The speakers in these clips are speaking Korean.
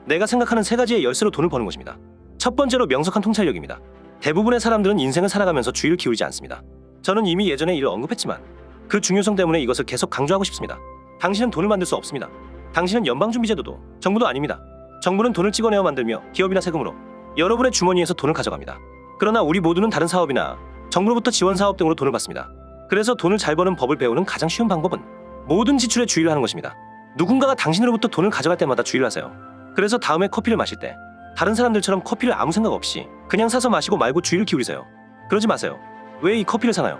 내가 생각하는 세 가지의 열쇠로 돈을 버는 것입니다. 첫 번째로 명석한 통찰력입니다. 대부분의 사람들은 인생을 살아가면서 주의를 기울이지 않습니다. 저는 이미 예전에 이를 언급했지만 그 중요성 때문에 이것을 계속 강조하고 싶습니다. 당신은 돈을 만들 수 없습니다. 당신은 연방준비제도도 정부도 아닙니다. 정부는 돈을 찍어내어 만들며 기업이나 세금으로 여러분의 주머니에서 돈을 가져갑니다. 그러나 우리 모두는 다른 사업이나 정부로부터 지원 사업 등으로 돈을 받습니다. 그래서 돈을 잘 버는 법을 배우는 가장 쉬운 방법은 모든 지출에 주의를 하는 것입니다. 누군가가 당신으로부터 돈을 가져갈 때마다 주의를 하세요. 그래서 다음에 커피를 마실 때 다른 사람들처럼 커피를 아무 생각 없이 그냥 사서 마시고 말고 주의를 기울이세요. 그러지 마세요. 왜 이 커피를 사나요?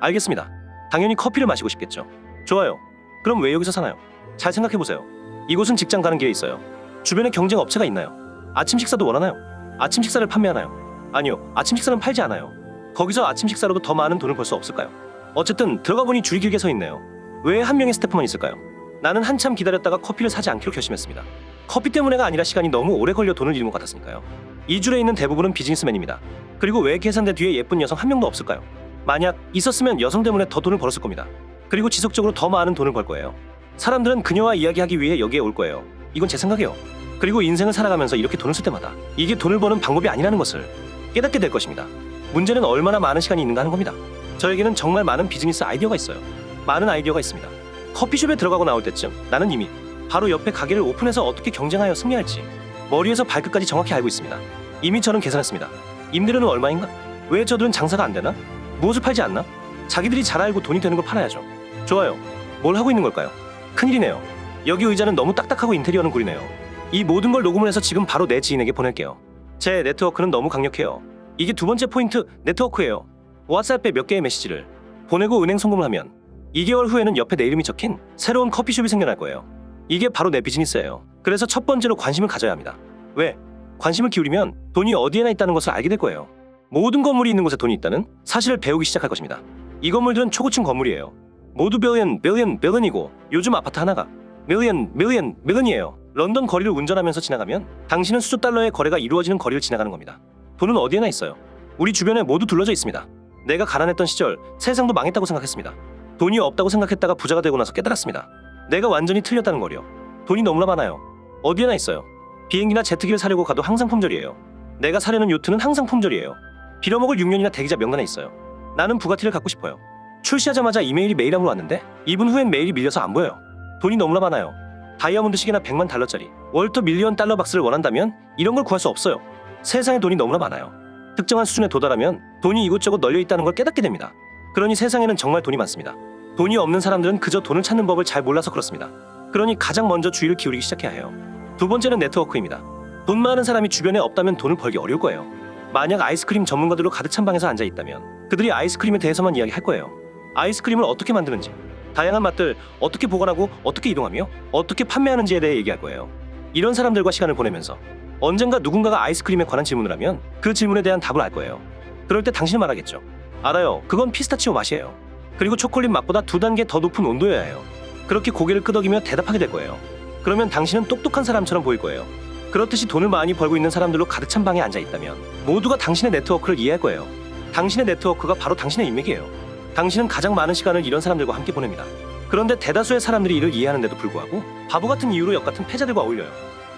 알겠습니다. 당연히 커피를 마시고 싶겠죠. 좋아요. 그럼 왜 여기서 사나요? 잘 생각해보세요. 이곳은 직장 가는 길에 있어요. 주변에 경쟁 업체가 있나요? 아침 식사도 원하나요? 아침 식사를 판매하나요? 아니요. 아침 식사는 팔지 않아요. 거기서 아침 식사로도 더 많은 돈을 벌 수 없을까요? 어쨌든 들어가 보니 줄이 길게 서 있네요. 왜 한 명의 스태프만 있을까요? 나는 한참 기다렸다가 커피를 사지 않기로 결심했습니다. 커피 때문에가 아니라 시간이 너무 오래 걸려 돈을 잃은 것 같았으니까요. 이 줄에 있는 대부분은 비즈니스맨입니다. 그리고 왜 계산대 뒤에 예쁜 여성 한 명도 없을까요? 만약 있었으면 여성 때문에 더 돈을 벌었을 겁니다. 그리고 지속적으로 더 많은 돈을 벌 거예요. 사람들은 그녀와 이야기하기 위해 여기에 올 거예요. 이건 제 생각이에요. 그리고 인생을 살아가면서 이렇게 돈을 쓸 때마다 이게 돈을 버는 방법이 아니라는 것을 깨닫게 될 것입니다. 문제는 얼마나 많은 시간이 있는가 하는 겁니다. 저에게는 정말 많은 비즈니스 아이디어가 있어요. 많은 아이디어가 있습니다. 커피숍에 들어가고 나올 때쯤 나는 이미 바로 옆에 가게를 오픈해서 어떻게 경쟁하여 승리할지 머리에서 발끝까지 정확히 알고 있습니다. 이미 저는 계산했습니다. 임대료는 얼마인가? 왜 저들은 장사가 안 되나? 무엇을 팔지 않나? 자기들이 잘 알고 돈이 되는 걸 팔아야죠. 좋아요. 뭘 하고 있는 걸까요? 큰일이네요. 여기 의자는 너무 딱딱하고 인테리어는 구리네요. 이 모든 걸 녹음을 해서 지금 바로 내 지인에게 보낼게요. 제 네트워크는 너무 강력해요. 이게 두 번째 포인트, 네트워크예요. 왓츠앱에 몇 개의 메시지를 보내고 은행 송금을 하면 2개월 후에는 옆에 내 이름이 적힌 새로운 커피숍이 생겨날 거예요. 이게 바로 내 비즈니스예요. 그래서 첫 번째로 관심을 가져야 합니다. 왜? 관심을 기울이면 돈이 어디에나 있다는 것을 알게 될 거예요. 모든 건물이 있는 곳에 돈이 있다는 사실을 배우기 시작할 것입니다. 이 건물들은 초고층 건물이에요. 모두 빌리언이고 요즘 아파트 하나가 밀리언이에요. 런던 거리를 운전하면서 지나가면 당신은 수조 달러의 거래가 이루어지는 거리를 지나가는 겁니다. 돈은 어디에나 있어요. 우리 주변에 모두 둘러져 있습니다. 내가 가난했던 시절 세상도 망했다고 생각했습니다. 돈이 없다고 생각했다가 부자가 되고 나서 깨달았습니다. 내가 완전히 틀렸다는 거요. 돈이 너무나 많아요. 어디에나 있어요. 비행기나 제트기를 사려고 가도 항상 품절이에요. 내가 사려는 요트는 항상 품절이에요. 빌어먹을 6년이나 대기자 명단에 있어요. 나는 부가티를 갖고 싶어요. 출시하자마자 이메일이 메일함으로 왔는데 2분 후엔 메일이 밀려서 안 보여요. 돈이 너무나 많아요. 다이아몬드 시계나 100만 달러짜리 월터 밀리언 달러 박스를 원한다면 이런 걸 구할 수 없어요. 세상에 돈이 너무나 많아요. 특정한 수준에 도달하면 돈이 이곳저곳 널려 있다는 걸 깨닫게 됩니다. 그러니 세상에는 정말 돈이 많습니다. 돈이 없는 사람들은 그저 돈을 찾는 법을 잘 몰라서 그렇습니다. 그러니 가장 먼저 주의를 기울이기 시작해야 해요. 두 번째는 네트워크입니다. 돈 많은 사람이 주변에 없다면 돈을 벌기 어려울 거예요. 만약 아이스크림 전문가들로 가득 찬 방에서 앉아 있다면 그들이 아이스크림에 대해서만 이야기할 거예요. 아이스크림을 어떻게 만드는지, 다양한 맛들 어떻게 보관하고 어떻게 이동하며 어떻게 판매하는지에 대해 얘기할 거예요. 이런 사람들과 시간을 보내면서 언젠가 누군가가 아이스크림에 관한 질문을 하면 그 질문에 대한 답을 알 거예요. 그럴 때 당신은 말하겠죠. 알아요. 그건 피스타치오 맛이에요. 그리고 초콜릿 맛보다 2단계 더 높은 온도여야 해요. 그렇게 고개를 끄덕이며 대답하게 될 거예요. 그러면 당신은 똑똑한 사람처럼 보일 거예요. 그렇듯이 돈을 많이 벌고 있는 사람들로 가득 찬 방에 앉아 있다면 모두가 당신의 네트워크를 이해할 거예요. 당신의 네트워크가 바로 당신의 인맥이에요. 당신은 가장 많은 시간을 이런 사람들과 함께 보냅니다. 그런데 대다수의 사람들이 이를 이해하는데도 불구하고 바보 같은 이유로 역 같은 패자들과 어울려요.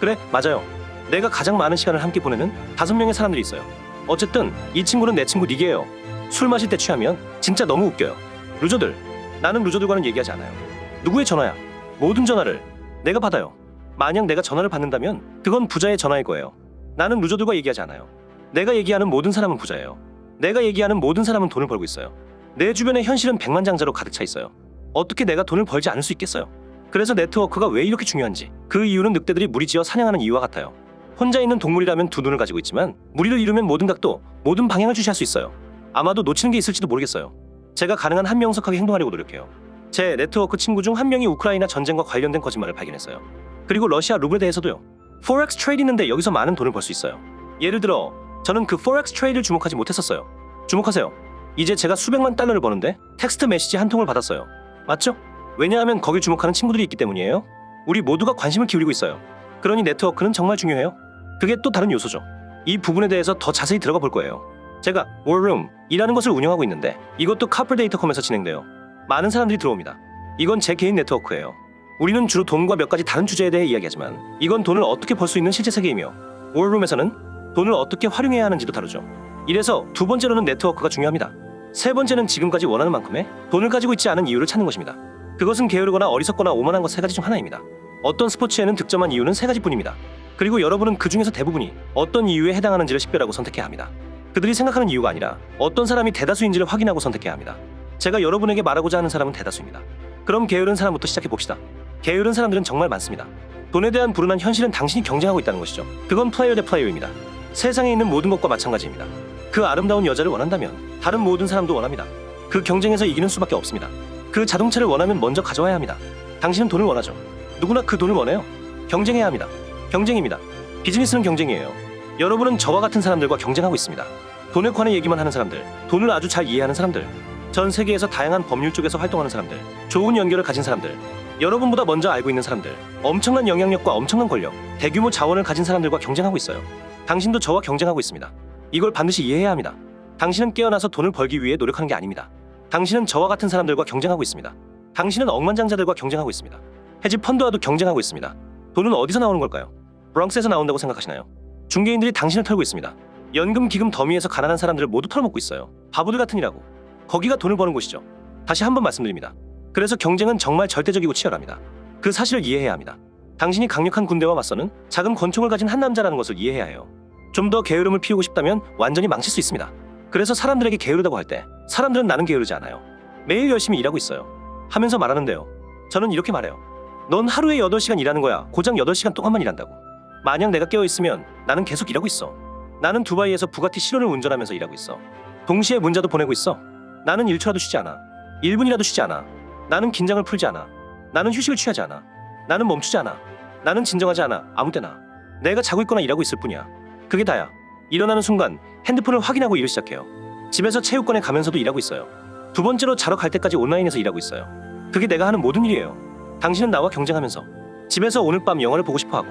그래, 맞아요. 내가 가장 많은 시간을 함께 보내는 5명의 사람들이 있어요. 어쨌든 이 친구는 내 친구 닉이에요. 술 마실 때 취하면 진짜 너무 웃겨요. 루저들, 나는 루저들과는 얘기하지 않아요. 누구의 전화야? 모든 전화를 내가 받아요. 만약 내가 전화를 받는다면 그건 부자의 전화일 거예요. 나는 루저들과 얘기하지 않아요. 내가 얘기하는 모든 사람은 부자예요. 내가 얘기하는 모든 사람은 돈을 벌고 있어요. 내 주변의 현실은 백만장자로 가득 차 있어요. 어떻게 내가 돈을 벌지 않을 수 있겠어요? 그래서 네트워크가 왜 이렇게 중요한지, 그 이유는 늑대들이 무리지어 사냥하는 이유와 같아요. 혼자 있는 동물이라면 두 눈을 가지고 있지만 무리를 이루면 모든 각도, 모든 방향을 주시할 수 있어요. 아마도 놓치는 게 있을지도 모르겠어요. 제가 가능한 한 명석하게 행동하려고 노력해요. 제 네트워크 친구 중 한 명이 우크라이나 전쟁과 관련된 거짓말을 발견했어요. 그리고 러시아 루블에 대해서도요. 포렉스 트레이드 있는데 여기서 많은 돈을 벌 수 있어요. 예를 들어 저는 그 포렉스 트레이드를 주목하지 못했었어요. 주목하세요. 이제 제가 수백만 달러를 버는데 텍스트 메시지 한 통을 받았어요. 맞죠? 왜냐하면 거길 주목하는 친구들이 있기 때문이에요. 우리 모두가 관심을 기울이고 있어요. 그러니 네트워크는 정말 중요해요. 그게 또 다른 요소죠. 이 부분에 대해서 더 자세히 들어가 볼 거예요. 제가 월룸이라는 것을 운영하고 있는데 이것도 카플데이터컴에서 진행돼요. 많은 사람들이 들어옵니다. 이건 제 개인 네트워크예요. 우리는 주로 돈과 몇 가지 다른 주제에 대해 이야기하지만 이건 돈을 어떻게 벌 수 있는 실제 세계이며 월룸에서는 돈을 어떻게 활용해야 하는지도 다루죠. 이래서 두 번째로는 네트워크가 중요합니다. 세 번째는 지금까지 원하는 만큼의 돈을 가지고 있지 않은 이유를 찾는 것입니다. 그것은 게으르거나 어리석거나 오만한 것 세 가지 중 하나입니다. 어떤 스포츠에는 득점한 이유는 세 가지뿐입니다. 그리고 여러분은 그 중에서 대부분이 어떤 이유에 해당하는지를 식별하고 선택해야 합니다. 그들이 생각하는 이유가 아니라 어떤 사람이 대다수인지를 확인하고 선택해야 합니다. 제가 여러분에게 말하고자 하는 사람은 대다수입니다. 그럼 게으른 사람부터 시작해 봅시다. 게으른 사람들은 정말 많습니다. 돈에 대한 불운한 현실은 당신이 경쟁하고 있다는 것이죠. 그건 플레이어 대 플레이어입니다. 세상에 있는 모든 것과 마찬가지입니다. 그 아름다운 여자를 원한다면 다른 모든 사람도 원합니다. 그 경쟁에서 이기는 수밖에 없습니다. 그 자동차를 원하면 먼저 가져와야 합니다. 당신은 돈을 원하죠. 누구나 그 돈을 원해요. 경쟁해야 합니다. 경쟁입니다. 비즈니스는 경쟁이에요. 여러분은 저와 같은 사람들과 경쟁하고 있습니다. 돈에 관한 얘기만 하는 사람들, 돈을 아주 잘 이해하는 사람들, 전 세계에서 다양한 법률 쪽에서 활동하는 사람들, 좋은 연결을 가진 사람들, 여러분보다 먼저 알고 있는 사람들, 엄청난 영향력과 엄청난 권력, 대규모 자원을 가진 사람들과 경쟁하고 있어요. 당신도 저와 경쟁하고 있습니다. 이걸 반드시 이해해야 합니다. 당신은 깨어나서 돈을 벌기 위해 노력하는 게 아닙니다. 당신은 저와 같은 사람들과 경쟁하고 있습니다. 당신은 억만장자들과 경쟁하고 있습니다. 헤지 펀드와도 경쟁하고 있습니다. 돈은 어디서 나오는 걸까요? 브렁스에서 나온다고 생각하시나요? 중개인들이 당신을 털고 있습니다. 연금 기금 더미에서 가난한 사람들을 모두 털어먹고 있어요. 바보들 같은 이라고. 거기가 돈을 버는 곳이죠. 다시 한번 말씀드립니다. 그래서 경쟁은 정말 절대적이고 치열합니다. 그 사실을 이해해야 합니다. 당신이 강력한 군대와 맞서는 작은 권총을 가진 한 남자라는 것을 이해해야 해요. 좀 더 게으름을 피우고 싶다면 완전히 망칠 수 있습니다. 그래서 사람들에게 게으르다고 할 때 사람들은 나는 게으르지 않아요. 매일 열심히 일하고 있어요. 하면서 말하는데요. 저는 이렇게 말해요. 넌 하루에 8시간 일하는 거야. 고작 8시간 동안만 일한다고. 만약 내가 깨어있으면 나는 계속 일하고 있어. 나는 두바이에서 부가티 시론을 운전하면서 일하고 있어. 동시에 문자도 보내고 있어. 나는 1초라도 쉬지 않아. 1분이라도 쉬지 않아. 나는 긴장을 풀지 않아. 나는 휴식을 취하지 않아. 나는 멈추지 않아. 나는 진정하지 않아. 아무 때나. 내가 자고 있거나 일하고 있을 뿐이야. 그게 다야. 일어나는 순간 핸드폰을 확인하고 일을 시작해요. 집에서 체육관에 가면서도 일하고 있어요. 두 번째로 자러 갈 때까지 온라인에서 일하고 있어요. 그게 내가 하는 모든 일이에요. 당신은 나와 경쟁하면서 집에서 오늘 밤 영화를 보고 싶어하고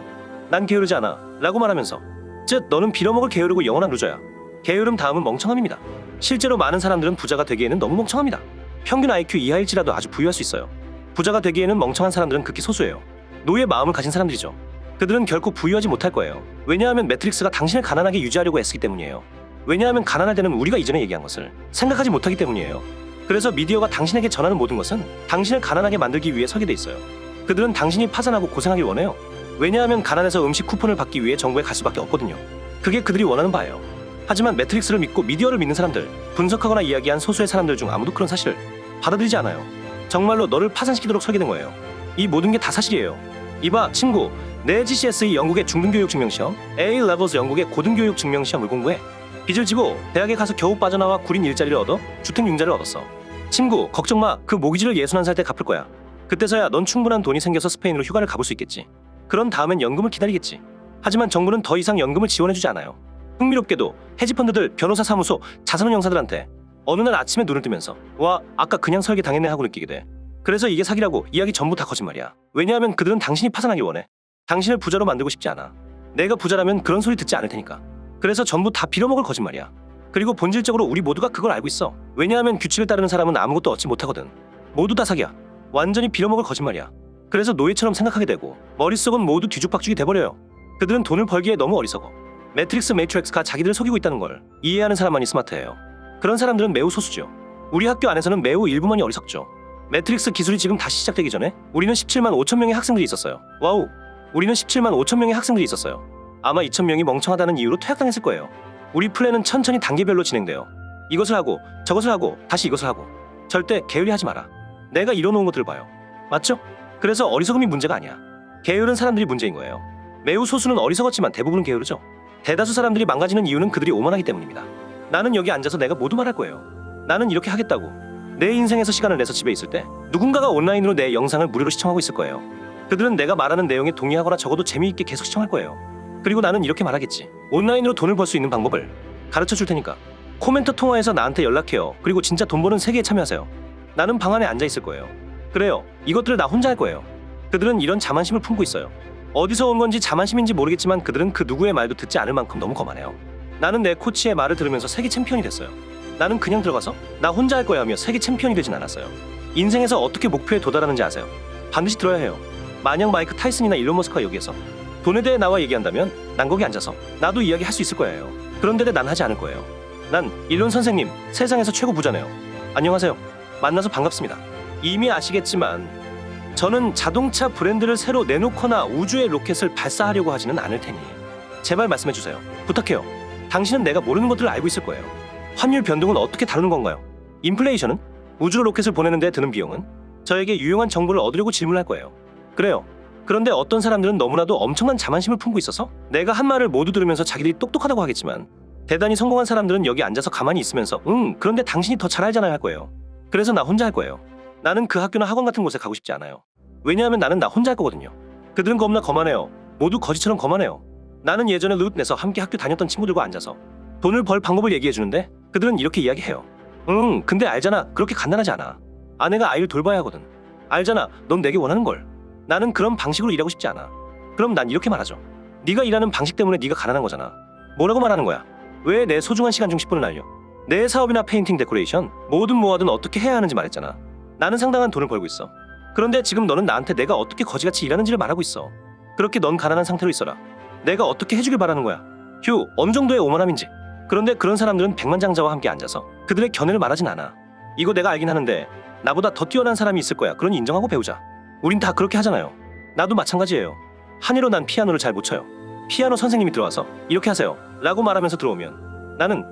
난 게으르지 않아 라고 말하면서 즉 너는 빌어먹을 게으르고 영원한 루저야. 게으름 다음은 멍청함입니다. 실제로 많은 사람들은 부자가 되기에는 너무 멍청합니다. 평균 IQ 이하일지라도 아주 부유할 수 있어요. 부자가 되기에는 멍청한 사람들은 극히 소수예요. 노예 마음을 가진 사람들이죠. 그들은 결코 부유하지 못할 거예요. 왜냐하면 매트릭스가 당신을 가난하게 유지하려고 애쓰기 때문이에요. 왜냐하면 가난할 때는 우리가 이전에 얘기한 것을 생각하지 못하기 때문이에요. 그래서 미디어가 당신에게 전하는 모든 것은 당신을 가난하게 만들기 위해 설계돼 있어요. 그들은 당신이 파산하고 고생하길 원해요. 왜냐하면 가난해서 음식 쿠폰을 받기 위해 정부에 갈 수밖에 없거든요. 그게 그들이 원하는 바예요. 하지만 매트릭스를 믿고 미디어를 믿는 사람들, 분석하거나 이야기한 소수의 사람들 중 아무도 그런 사실을 받아들이지 않아요. 정말로 너를 파산시키도록 설계된 거예요. 이 모든 게 다 사실이에요. 이봐 친구, 내 GCSE 영국의 중등교육 증명시험, A-Levels 영국의 고등교육 증명시험을 공부해. 빚을 지고 대학에 가서 겨우 빠져나와 구린 일자리를 얻어 주택 융자를 얻었어. 친구 걱정 마. 그 모기지를 61살 때 갚을 거야. 그때서야 넌 충분한 돈이 생겨서 스페인으로 휴가를 가볼 수 있겠지. 그런 다음엔 연금을 기다리겠지. 하지만 정부는 더 이상 연금을 지원해주지 않아요. 흥미롭게도 헤지펀드들, 변호사 사무소, 자산운 영사들한테 어느 날 아침에 눈을 뜨면서 와 아까 그냥 설계 당했네 하고 느끼게 돼. 그래서 이게 사기라고 이야기 전부 다 거짓말이야. 왜냐하면 그들은 당신이 파산하길 원해. 당신을 부자로 만들고 싶지 않아. 내가 부자라면 그런 소리 듣지 않을 테니까. 그래서 전부 다 빌어먹을 거짓말이야. 그리고 본질적으로 우리 모두가 그걸 알고 있어. 왜냐하면 규칙을 따르는 사람은 아무것도 얻지 못하거든. 모두 다 사기야. 완전히 빌어먹을 거짓말이야. 그래서 노예처럼 생각하게 되고 머릿속은 모두 뒤죽박죽이 돼버려요. 그들은 돈을 벌기에 너무 어리석어. 매트릭스가 자기들을 속이고 있다는 걸 이해하는 사람만이 스마트해요. 그런 사람들은 매우 소수죠. 우리 학교 안에서는 매우 일부만이 어리석죠. 매트릭스 기술이 지금 다시 시작되기 전에 우리는 17만 5천 명의 학생들이 있었어요. 와우. 우리는 17만 5천 명의 학생들이 있었어요. 아마 2천 명이 멍청하다는 이유로 퇴학당했을 거예요. 우리 플랜은 천천히 단계별로 진행돼요. 이것을 하고 저것을 하고 다시 이것을 하고. 절대 게을리하지 마라. 내가 이뤄놓은 것들을 봐요. 맞죠? 그래서 어리석음이 문제가 아니야. 게으른 사람들이 문제인 거예요. 매우 소수는 어리석었지만 대부분은 게으르죠. 대다수 사람들이 망가지는 이유는 그들이 오만하기 때문입니다. 나는 여기 앉아서 내가 모두 말할 거예요. 나는 이렇게 하겠다고. 내 인생에서 시간을 내서 집에 있을 때 누군가가 온라인으로 내 영상을 무료로 시청하고 있을 거예요. 그들은 내가 말하는 내용에 동의하거나 적어도 재미있게 계속 시청할 거예요. 그리고 나는 이렇게 말하겠지. 온라인으로 돈을 벌 수 있는 방법을 가르쳐 줄 테니까 코멘터 통화해서 나한테 연락해요. 그리고 진짜 돈 버는 세계에 참여하세요. 나는 방 안에 앉아 있을 거예요. 그래요. 이것들을 나 혼자 할 거예요. 그들은 이런 자만심을 품고 있어요. 어디서 온 건지 자만심인지 모르겠지만 그들은 그 누구의 말도 듣지 않을 만큼 너무 거만해요. 나는 내 코치의 말을 들으면서 세계 챔피언이 됐어요. 나는 그냥 들어가서 나 혼자 할 거야 하며 세계 챔피언이 되진 않았어요. 인생에서 어떻게 목표에 도달하는지 아세요? 반드시 들어야 해요. 만약 마이크 타이슨이나 일론 머스크가 여기에서 돈에 대해 나와 얘기한다면 난 거기 앉아서 나도 이야기할 수 있을 거예요. 그런데 난 하지 않을 거예요. 난 일론 선생님, 세상에서 최고 부자네요. 안녕하세요. 만나서 반갑습니다. 이미 아시겠지만 저는 자동차 브랜드를 새로 내놓거나 우주에 로켓을 발사하려고 하지는 않을 테니 제발 말씀해주세요. 부탁해요. 당신은 내가 모르는 것들을 알고 있을 거예요. 환율 변동은 어떻게 다루는 건가요? 인플레이션은? 우주로 로켓을 보내는 데 드는 비용은? 저에게 유용한 정보를 얻으려고 질문할 거예요. 그래요. 그런데 어떤 사람들은 너무나도 엄청난 자만심을 품고 있어서 내가 한 말을 모두 들으면서 자기들이 똑똑하다고 하겠지만 대단히 성공한 사람들은 여기 앉아서 가만히 있으면서 그런데 당신이 더 잘 알잖아요 할 거예요. 그래서 나 혼자 할 거예요. 나는 그 학교나 학원 같은 곳에 가고 싶지 않아요. 왜냐하면 나는 나 혼자 할 거거든요. 그들은 겁나 거만해요. 모두 거지처럼 거만해요. 나는 예전에 룻내서 함께 학교 다녔던 친구들과 앉아서 돈을 벌 방법을 얘기해주는데 그들은 이렇게 이야기해요. 근데 알잖아. 그렇게 간단하지 않아. 아내가 아이를 돌봐야 하거든. 알잖아. 넌 내게 원하는 걸. 나는 그런 방식으로 일하고 싶지 않아. 그럼 난 이렇게 말하죠. 네가 일하는 방식 때문에 네가 가난한 거잖아. 뭐라고 말하는 거야? 왜 내 소중한 시간 중 10분을 날려? 내 사업이나 페인팅 데코레이션 뭐든 뭐하든 어떻게 해야 하는지 말했잖아. 나는 상당한 돈을 벌고 있어. 그런데 지금 너는 나한테 내가 어떻게 거지같이 일하는지를 말하고 있어. 그렇게 넌 가난한 상태로 있어라. 내가 어떻게 해주길 바라는 거야. 휴, 어느 정도의 오만함인지. 그런데 그런 사람들은 백만장자와 함께 앉아서 그들의 견해를 말하진 않아. 이거 내가 알긴 하는데 나보다 더 뛰어난 사람이 있을 거야. 그러니 인정하고 배우자. 우린 다 그렇게 하잖아요. 나도 마찬가지예요. 한이로 난 피아노를 잘 못 쳐요. 피아노 선생님이 들어와서 이렇게 하세요 라고 말하면서 들어오면 나는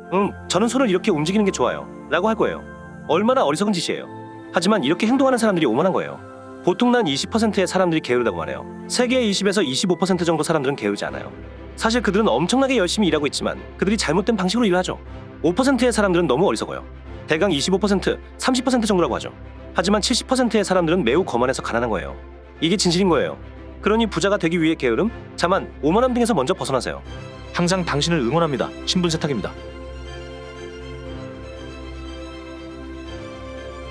저는 손을 이렇게 움직이는 게 좋아요 라고 할 거예요. 얼마나 어리석은 짓이에요. 하지만 이렇게 행동하는 사람들이 오만한 거예요. 보통 난 20%의 사람들이 게으르다고 말해요. 세계의 20에서 25% 정도 사람들은 게으르지 않아요. 사실 그들은 엄청나게 열심히 일하고 있지만 그들이 잘못된 방식으로 일을 하죠. 5%의 사람들은 너무 어리석어요. 대강 25%, 30% 정도라고 하죠. 하지만 70%의 사람들은 매우 거만해서 가난한 거예요. 이게 진실인 거예요. 그러니 부자가 되기 위해 게으름, 자만, 오만함 등에서 먼저 벗어나세요. 항상 당신을 응원합니다. 신분 세탁입니다.